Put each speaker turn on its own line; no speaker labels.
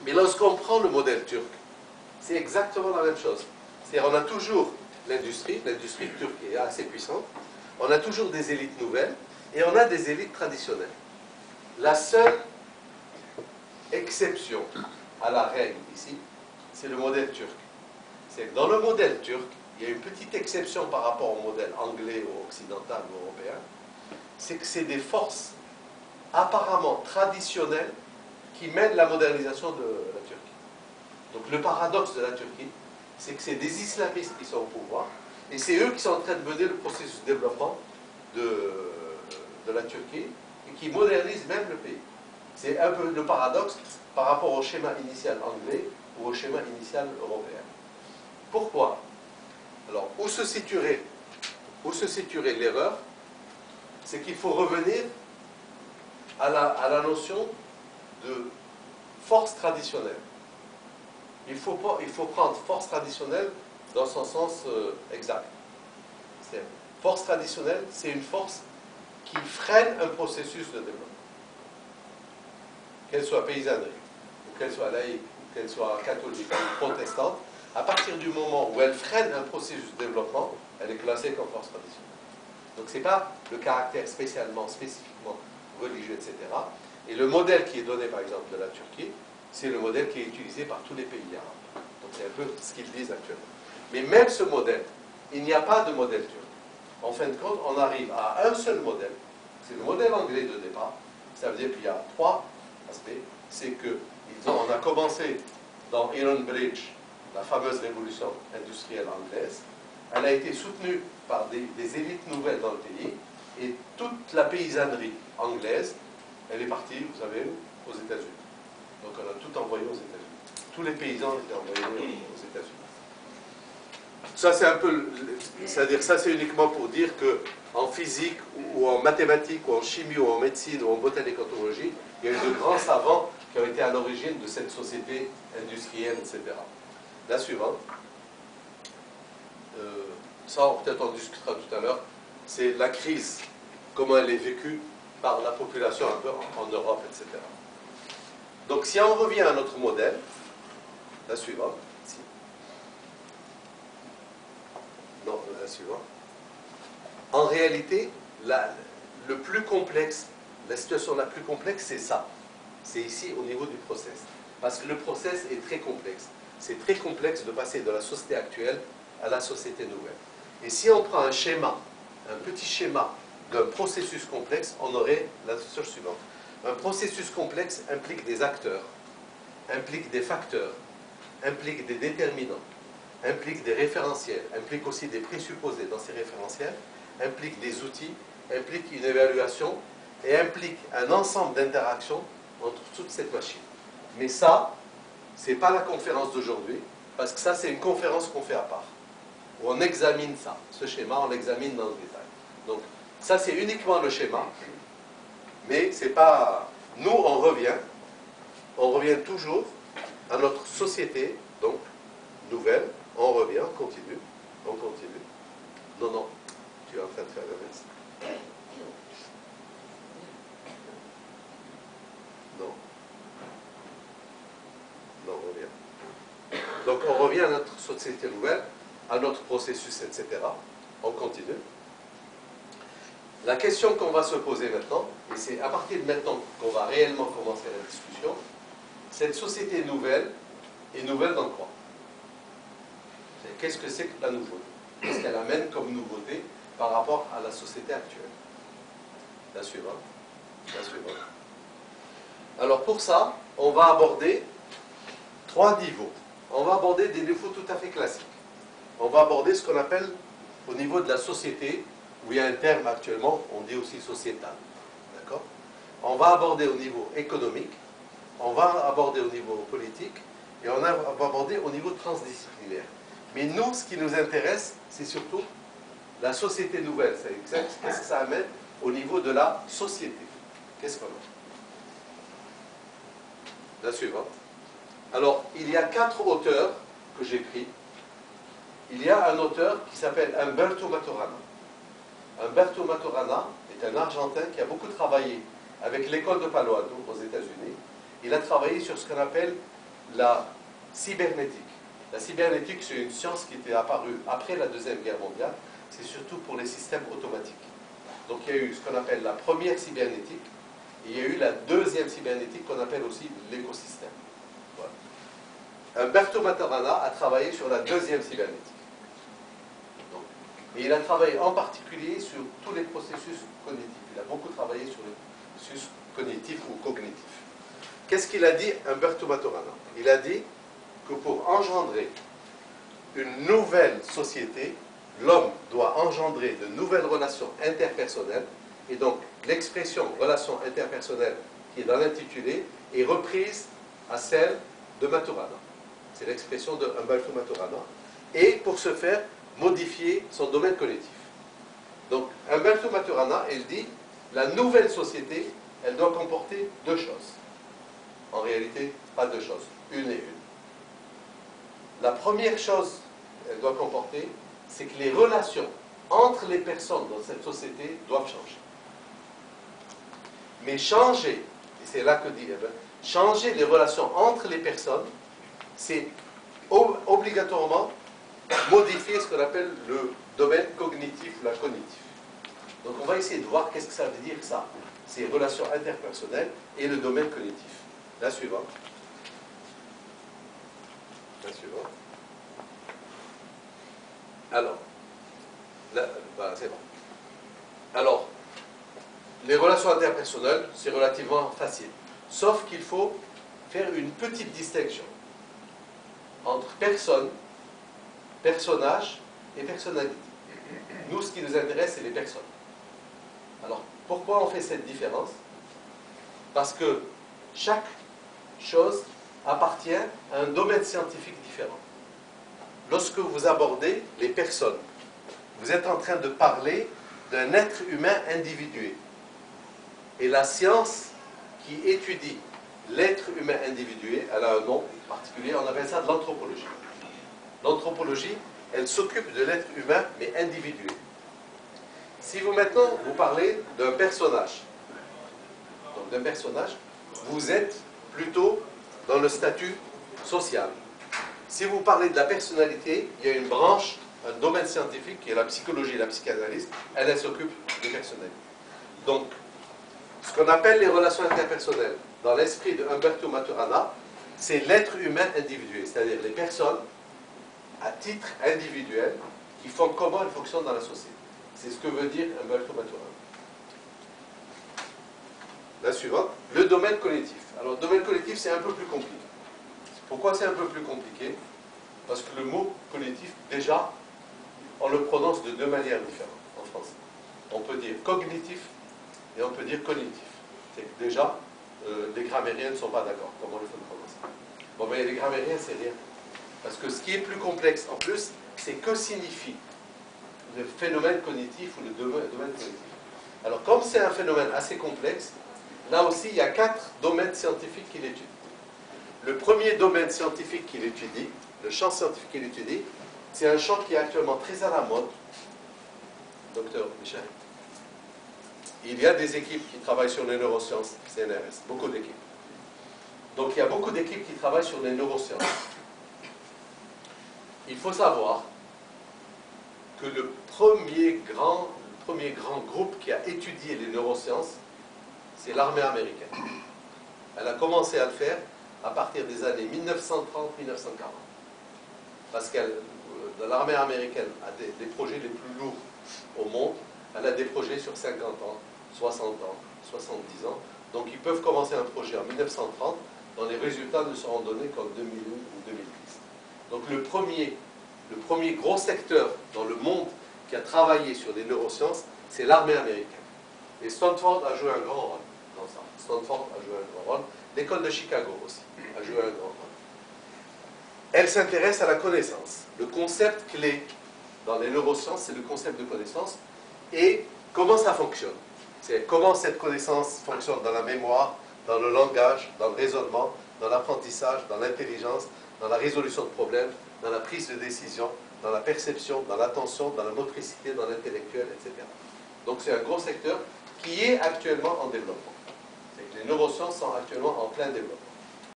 Mais lorsqu'on prend le modèle turc, c'est exactement la même chose. C'est-à-dire on a toujours l'industrie turque est assez puissante, on a toujours des élites nouvelles et on a des élites traditionnelles. La seule exception à la règle ici, c'est le modèle turc. C'est que dans le modèle turc, il y a une petite exception par rapport au modèle anglais ou occidental ou européen, c'est que c'est des forces apparemment traditionnelles qui mènent la modernisation de la Turquie. Donc le paradoxe de la Turquie, c'est que c'est des islamistes qui sont au pouvoir, et c'est eux qui sont en train de mener le processus de développement de la Turquie, et qui modernisent même le pays. C'est un peu le paradoxe par rapport au schéma initial anglais ou au schéma initial européen. Pourquoi? Alors, où se situerait l'erreur? C'est qu'il faut revenir à la notion de force traditionnelle. Il faut prendre force traditionnelle dans son sens exact. Force traditionnelle, c'est une force qui freine un processus de développement. Qu'elle soit paysannerie, ou qu'elle soit laïque, ou qu'elle soit catholique ou protestante, à partir du moment où elle freine un processus de développement, elle est classée comme force traditionnelle. Donc ce n'est pas le caractère spécifiquement religieux, etc. Et le modèle qui est donné par exemple de la Turquie, c'est le modèle qui est utilisé par tous les pays arabes. Donc c'est un peu ce qu'ils disent actuellement. Mais même ce modèle, il n'y a pas de modèle turc. En fin de compte, on arrive à un seul modèle. C'est le modèle anglais de départ. Ça veut dire qu'il y a trois aspects. C'est qu'on a commencé dans Iron Bridge, la fameuse révolution industrielle anglaise. Elle a été soutenue par des élites nouvelles dans le pays. Et toute la paysannerie anglaise, elle est partie, vous savez où? Aux États-Unis. Donc on a tout envoyé aux États-Unis. Tous les paysans étaient envoyés aux États-Unis. Ça c'est un peu, c'est-à-dire ça c'est uniquement pour dire que en physique ou en mathématiques ou en chimie ou en médecine ou en botanique entomologie, il y a eu de grands savants qui ont été à l'origine de cette société industrielle, etc. La suivante, ça peut-être on discutera tout à l'heure, c'est la crise, comment elle est vécue par la population un peu en Europe, etc. Donc si on revient à notre modèle, la suivante, ici. Non, la suivante. En réalité, le plus complexe, la situation la plus complexe, c'est ça. C'est ici au niveau du process. Parce que le process est très complexe. C'est très complexe de passer de la société actuelle à la société nouvelle. Et si on prend un schéma, un petit schéma d'un processus complexe, on aurait la chose suivante. Un processus complexe implique des acteurs, implique des facteurs, implique des déterminants, implique des référentiels, implique aussi des présupposés dans ces référentiels, implique des outils, implique une évaluation et implique un ensemble d'interactions entre toute cette machine. Mais ça, ce n'est pas la conférence d'aujourd'hui, parce que ça, c'est une conférence qu'on fait à part, où on examine ça. Ce schéma, on l'examine dans le détail. Donc, ça, c'est uniquement le schéma, mais c'est pas... Nous, on revient toujours à notre société, donc, nouvelle, on revient, on continue. Non, non, tu es en train de faire l'inverse. Non, on revient. Donc on revient à notre société nouvelle, à notre processus, etc. On continue. La question qu'on va se poser maintenant, et c'est à partir de maintenant qu'on va réellement commencer la discussion, cette société nouvelle est nouvelle dans quoi? Qu'est-ce que c'est que la nouveauté? Qu'est-ce qu'elle amène comme nouveauté par rapport à la société actuelle? La suivante. La suivante. Alors pour ça, on va aborder 3 niveaux. On va aborder des niveaux tout à fait classiques. On va aborder ce qu'on appelle au niveau de la société, où il y a un terme actuellement, on dit aussi sociétal. D'accord? On va aborder au niveau économique, on va aborder au niveau politique, et on va aborder au niveau transdisciplinaire. Mais nous, ce qui nous intéresse, c'est surtout la société nouvelle. Qu'est-ce que ça amène au niveau de la société? Qu'est-ce qu'on a? La suivante. Alors, il y a 4 auteurs que j'ai pris. Il y a un auteur qui s'appelle Humberto Maturana. Humberto Maturana est un Argentin qui a beaucoup travaillé avec l'école de Palo Alto aux États-Unis. Il a travaillé sur ce qu'on appelle la cybernétique. La cybernétique, c'est une science qui était apparue après la Deuxième Guerre mondiale. C'est surtout pour les systèmes automatiques. Donc il y a eu ce qu'on appelle la première cybernétique, et il y a eu la deuxième cybernétique qu'on appelle aussi l'écosystème. Voilà. Umberto Maturana a travaillé sur la deuxième cybernétique. Donc, et il a travaillé en particulier sur tous les processus cognitifs. Il a beaucoup travaillé sur les processus cognitifs ou cognitifs. Qu'est-ce qu'il a dit, Umberto Maturana? Il a dit que pour engendrer une nouvelle société, l'homme doit engendrer de nouvelles relations interpersonnelles, et donc l'expression relation interpersonnelle qui est dans l'intitulé est reprise à celle de Maturana. C'est l'expression de Umberto Maturana. Et pour ce faire, modifier son domaine cognitif. Donc Umberto Maturana, il dit, la nouvelle société, elle doit comporter deux choses. En réalité, pas deux choses, une et une. La première chose qu'elle doit comporter, c'est que les relations entre les personnes dans cette société doivent changer. Mais changer, et c'est là que dit Eben, changer les relations entre les personnes, c'est obligatoirement modifier ce qu'on appelle le domaine cognitif ou la cognitif. Donc on va essayer de voir qu'est-ce que ça veut dire ça, ces relations interpersonnelles et le domaine cognitif. La suivante. La suivante. Alors, voilà, c'est bon. Alors, les relations interpersonnelles, c'est relativement facile. Sauf qu'il faut faire une petite distinction entre personne, personnage et personnalité. Nous, ce qui nous intéresse, c'est les personnes. Alors, pourquoi on fait cette différence? Parce que chaque chose appartient à un domaine scientifique différent. Lorsque vous abordez les personnes, vous êtes en train de parler d'un être humain individué. Et la science qui étudie l'être humain individué, elle a un nom particulier, on appelle ça de l'anthropologie. L'anthropologie, elle s'occupe de l'être humain, mais individué. Si vous maintenant, vous parlez d'un personnage, donc d'un personnage, vous êtes plutôt dans le statut social. Si vous parlez de la personnalité, il y a une branche, un domaine scientifique qui est la psychologie et la psychanalyse, elle s'occupe des personnalités. Donc, ce qu'on appelle les relations interpersonnelles, dans l'esprit de Umberto Maturana, c'est l'être humain individué, c'est-à-dire les personnes à titre individuel qui font comment elles fonctionnent dans la société. C'est ce que veut dire Umberto Maturana. La suivante, le domaine cognitif. Alors, le domaine cognitif, c'est un peu plus compliqué. Pourquoi c'est un peu plus compliqué? Parce que le mot cognitif, déjà, on le prononce de deux manières différentes en français. On peut dire cognitif et on peut dire cognitif. C'est que déjà, les grammairiens ne sont pas d'accord comment il faut le prononcer. Bon, mais les grammairiens, c'est rien. Parce que ce qui est plus complexe, en plus, c'est que signifie le phénomène cognitif ou le domaine cognitif. Alors, comme c'est un phénomène assez complexe, là aussi, il y a 4 domaines scientifiques qu'il étudie. Le premier domaine scientifique qu'il étudie, le champ scientifique qu'il étudie, c'est un champ qui est actuellement très à la mode. Docteur Michel. Il y a des équipes qui travaillent sur les neurosciences, CNRS, beaucoup d'équipes. Donc il y a beaucoup d'équipes qui travaillent sur les neurosciences. Il faut savoir que le premier grand groupe qui a étudié les neurosciences, c'est l'armée américaine. Elle a commencé à le faire à partir des années 1930-1940. Parce que l'armée américaine a des projets les plus lourds au monde. Elle a des projets sur 50 ans, 60 ans, 70 ans. Donc ils peuvent commencer un projet en 1930, dont les résultats ne seront donnés qu'en 2001 ou 2010. Donc le premier gros secteur dans le monde qui a travaillé sur les neurosciences, c'est l'armée américaine. Et Stanford a joué un grand rôle dans ça. Stanford a joué un grand rôle. L'école de Chicago aussi a joué un grand rôle. Elle s'intéresse à la connaissance. Le concept clé dans les neurosciences, c'est le concept de connaissance. Et comment ça fonctionne? C'est comment cette connaissance fonctionne dans la mémoire, dans le langage, dans le raisonnement, dans l'apprentissage, dans l'intelligence, dans la résolution de problèmes, dans la prise de décision, dans la perception, dans l'attention, dans la motricité, dans l'intellectuel, etc. Donc c'est un gros secteur qui est actuellement en développement. Les neurosciences sont actuellement en plein développement.